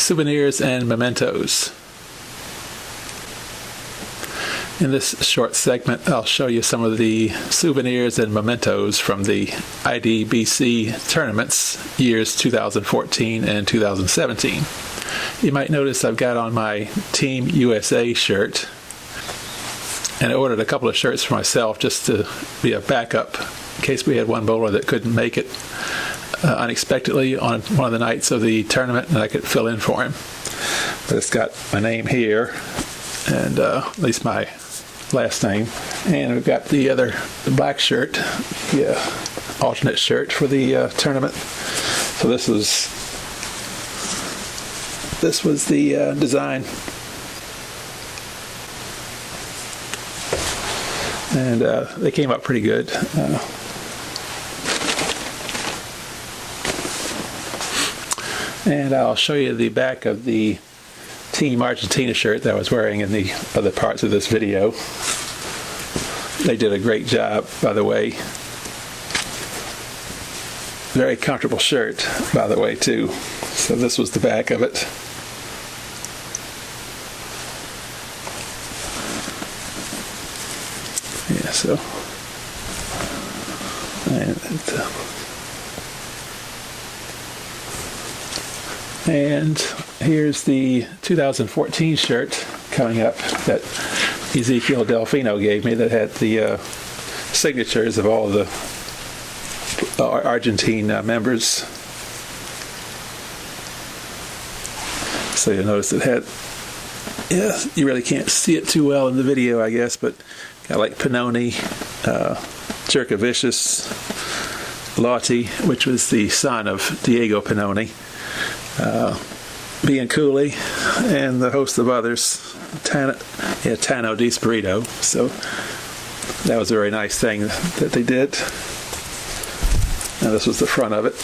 Souvenirs and Mementos. In this short segment, I'll show you some of the souvenirs and mementos from the IDBC tournaments, years 2014 and 2017. You might notice I've got on my Team USA shirt, and I ordered a couple of shirts for myself just to be a backup in case we had one bowler that couldn't make it unexpectedly on one of the nights of the tournament, and I could fill in for him. But it's got my name here, and at least my last name, and we've got the black shirt, the alternate shirt for the tournament. So this was the design, and they came out pretty good. And I'll show you the back of the Team Argentina shirt that I was wearing in the other parts of this video. They did a great job, by the way. Very comfortable shirt, by the way, too. So this was the back of it. Yeah, so. And here's the 2014 shirt coming up that Ezekiel Delfino gave me that had the signatures of all of the Argentine members. So you'll notice it had, you really can't see it too well in the video, I guess, but got like Pannoni, Jerkovicius, Lotti, which was the son of Diego Pannoni, Bianculli, and the host of others, Tano Di Spirito. So that was a very nice thing that they did. And this was the front of it.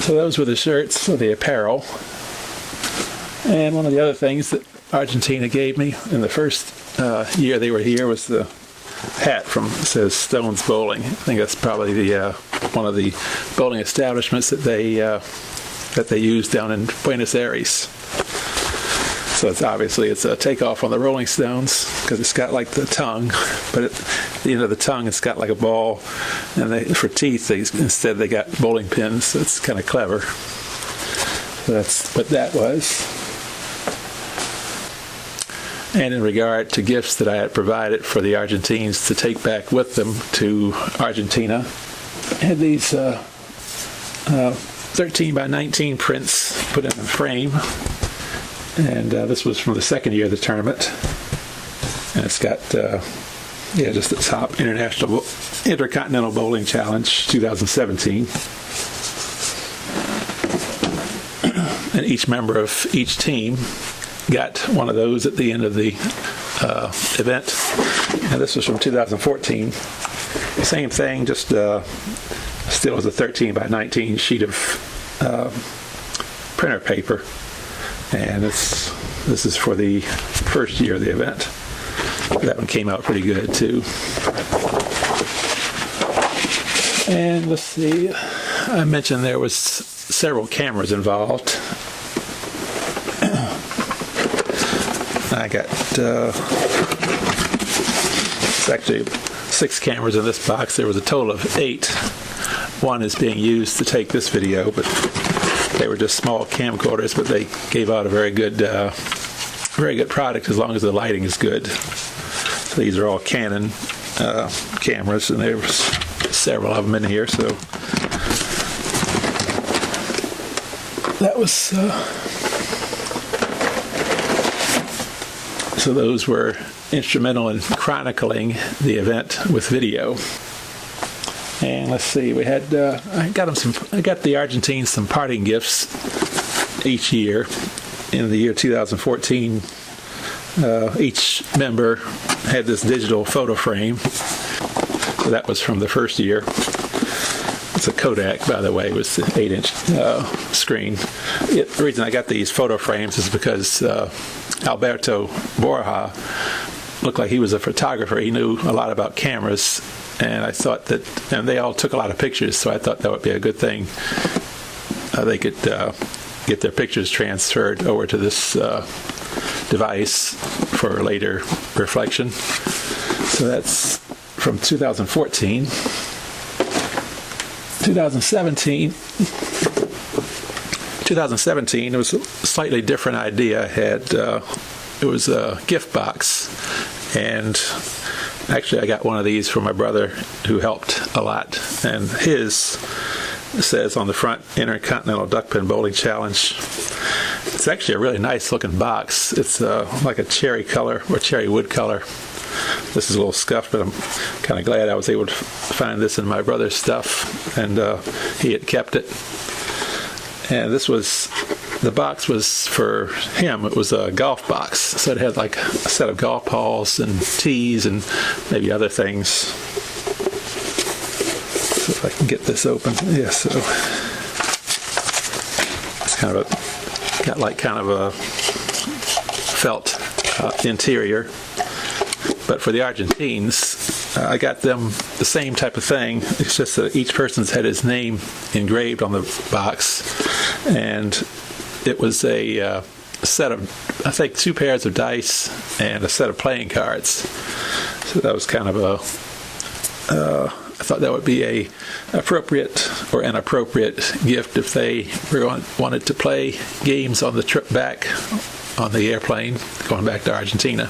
So those were the shirts, or the apparel. And one of the other things that Argentina gave me in the first year they were here was the hat from, it says Stones Bowling. I think that's probably the one of the bowling establishments that they use down in Buenos Aires. So it's obviously a takeoff on the Rolling Stones, because it's got like the tongue, but at the end of the tongue it's got like a ball, and for teeth instead they got bowling pins. So it's kind of clever. So that's what that was. And in regard to gifts that I had provided for the Argentines to take back with them to Argentina, I had these 13 by 19 prints put in a frame, and this was from the second year of the tournament, and it's got just the top Intercontinental Bowling Challenge 2017, and each member of each team got one of those at the end of the event. And this was from 2014. Same thing, just still as a 13 by 19 sheet of printer paper. And this is for the first year of the event. That one came out pretty good too. And let's see, I mentioned there was several cameras involved. I got it's actually 6 cameras in this box. There was a total of 8. One is being used to take this video, but they were just small camcorders, but they gave out a very good product as long as the lighting is good. So these are all Canon cameras, and there's several of them in here. So that was. So those were instrumental in chronicling the event with video. And let's see, we had I got the Argentines some parting gifts each year. In the year 2014, each member had this digital photo frame. So that was from the first year. It's a Kodak, by the way. It was an 8-inch screen. The reason I got these photo frames is because Alberto Borja looked like he was a photographer. He knew a lot about cameras, and I thought that, and they all took a lot of pictures, so I thought that would be a good thing. They could get their pictures transferred over to this device for later reflection. So that's from 2014. 2017, it was a slightly different idea. It was a gift box, and actually I got one of these from my brother who helped a lot, and his says on the front, Inter-Continental Duckpin Bowling Challenge. It's actually a really nice looking box. It's like a cherry color or cherry wood color. This is a little scuffed, but I'm kind of glad I was able to find this in my brother's stuff, and he had kept it. And the box was for him. It was a golf box, so it had like a set of golf balls and tees and maybe other things. So if I can get this open, yeah. So it's kind of got kind of a felt interior. But for the Argentines, I got them the same type of thing. It's just that each person's had his name engraved on the box, and it was a set of, I think, 2 pairs of dice and a set of playing cards. So that was kind of I thought that would be an appropriate gift if they wanted to play games on the trip back on the airplane going back to Argentina.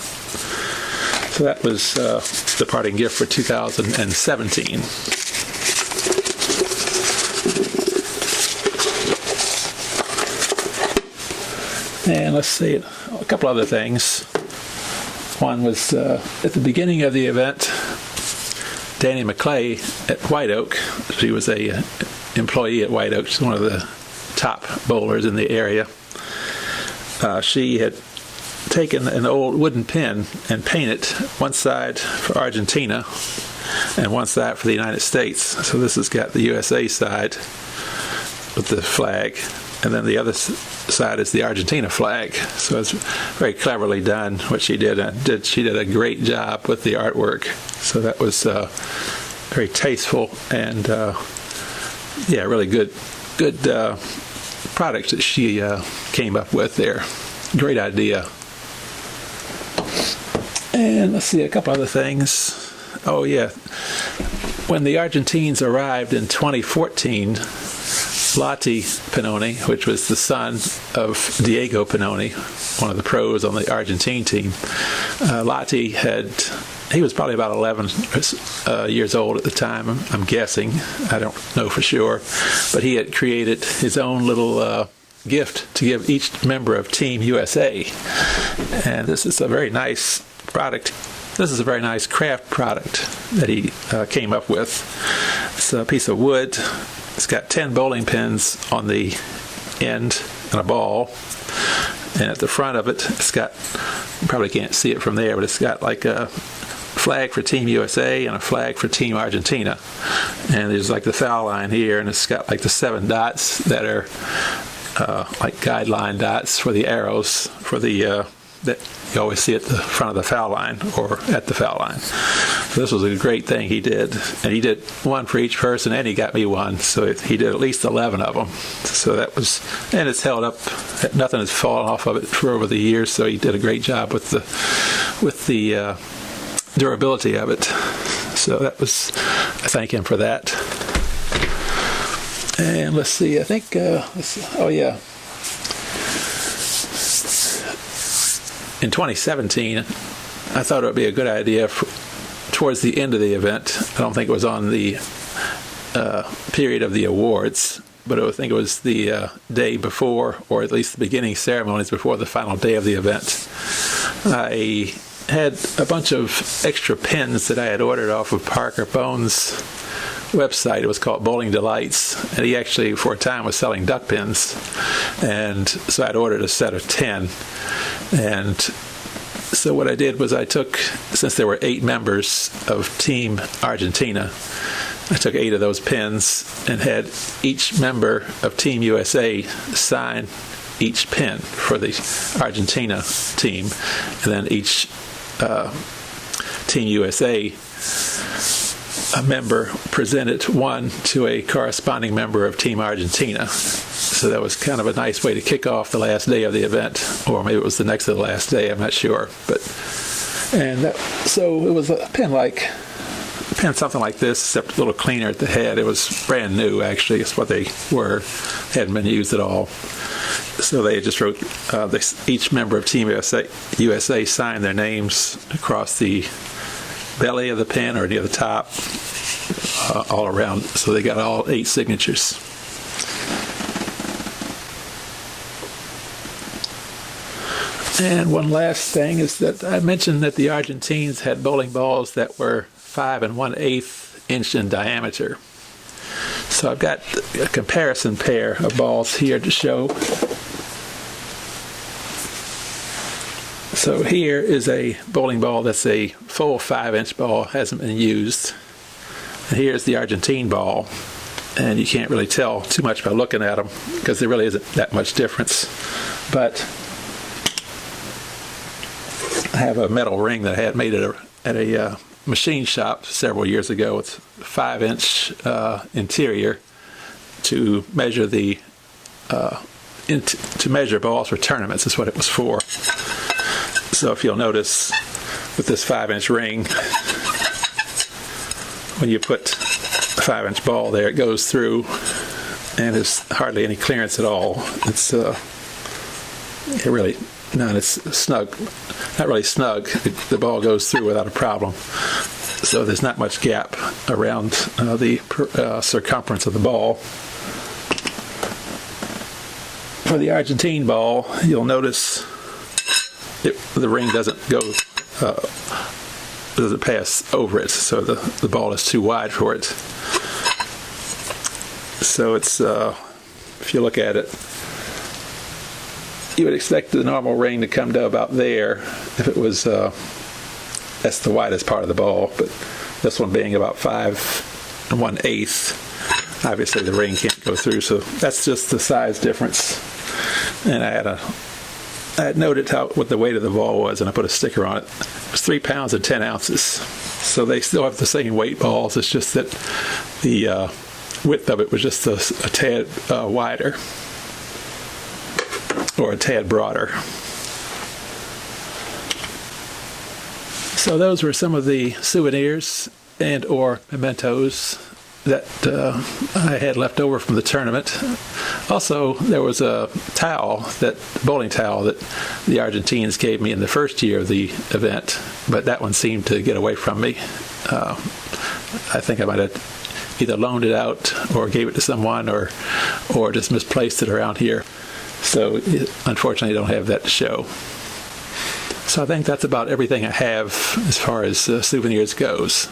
So that was the parting gift for 2017. And let's see, a couple other things. One was at the beginning of the event, Danny McClay at White Oak. She was a employee at White Oak. She's one of the top bowlers in the area. She had taken an old wooden pin and painted one side for Argentina and one side for the United States. So this has got the USA side with the flag, and then the other side is the Argentina flag. So it's very cleverly done what she did. She did a great job with the artwork. So that was very tasteful and really good products that she came up with there. Great idea. And let's see, a couple other things. Oh yeah, when the Argentines arrived in 2014, Lottie Pinoni, which was the son of Diego Pinoni, one of the pros on the Argentine team, Lottie he was probably about 11 years old at the time, I'm guessing. I don't know for sure. But he had created his own little gift to give each member of Team USA. And this is a very nice product. This is a very nice craft product that he came up with. It's a piece of wood. It's got 10 bowling pins on the end and a ball. And at the front of it, it's got, you probably can't see it from there, but it's got like a flag for Team USA and a flag for Team Argentina. And there's like the foul line here, and it's got like the 7 dots that are like guideline dots for the arrows for the that you always see at the front of the foul line or at the foul line. So this was a great thing he did, and he did one for each person, and he got me one. So he did at least 11 of them. So that was, and it's held up. Nothing has fallen off of it for over the years. So he did a great job with the durability of it. So that was, I thank him for that. And let's see, I think, in 2017, I thought it would be a good idea towards the end of the event. I don't think it was on the period of the awards, but I think it was the day before, or at least the beginning ceremonies before the final day of the event. I had a bunch of extra pins that I had ordered off of Parker Bones' website. It was called Bowling Delights, and he actually for a time was selling duck pins, and so I'd ordered a set of 10. And so what I did was I took, since there were 8 members of Team Argentina, I took 8 of those pins and had each member of Team USA sign each pin for the Argentina team, and then each Team USA a member presented one to a corresponding member of Team Argentina. So that was kind of a nice way to kick off the last day of the event, or maybe it was the next to the last day, I'm not sure. So it was a pen something like this, except a little cleaner at the head. It was brand new, actually. It's what they were. They hadn't been used at all. So they just wrote, each member of Team USA signed their names across the belly of the pen or near the top, all around. So they got all 8 signatures. And one last thing is that I mentioned that the Argentines had bowling balls that were 5 1/8 inch in diameter. So I've got a comparison pair of balls here to show. So here is a bowling ball that's a full 5-inch ball, hasn't been used. And here's the Argentine ball. And you can't really tell too much by looking at them because there really isn't that much difference. But I have a metal ring that I had made at a machine shop several years ago with 5-inch interior to measure to measure balls for tournaments is what it was for. So if you'll notice with this 5-inch ring, when you put a 5-inch ball there, it goes through and there's hardly any clearance at all. It's really none. It's snug, not really snug. The ball goes through without a problem. So there's not much gap around the circumference of the ball. For the Argentine ball, you'll notice the ring doesn't pass over it, so the ball is too wide for it. So it's if you look at it, you would expect the normal ring to come to about there if it was that's the widest part of the ball, but this one being about 5 1/8, obviously the ring can't go through, so that's just the size difference. And I had noted what the weight of the ball was, and I put a sticker on it. It was 3 pounds and 10 ounces. So they still have the same weight balls. It's just that the width of it was just a tad wider, or a tad broader. So those were some of the souvenirs and or mementos that I had left over from the tournament. Also, there was a bowling towel that the Argentines gave me in the first year of the event, but that one seemed to get away from me. I think I might have either loaned it out or gave it to someone or just misplaced it around here. So unfortunately, I don't have that to show. So I think that's about everything I have as far as souvenirs goes.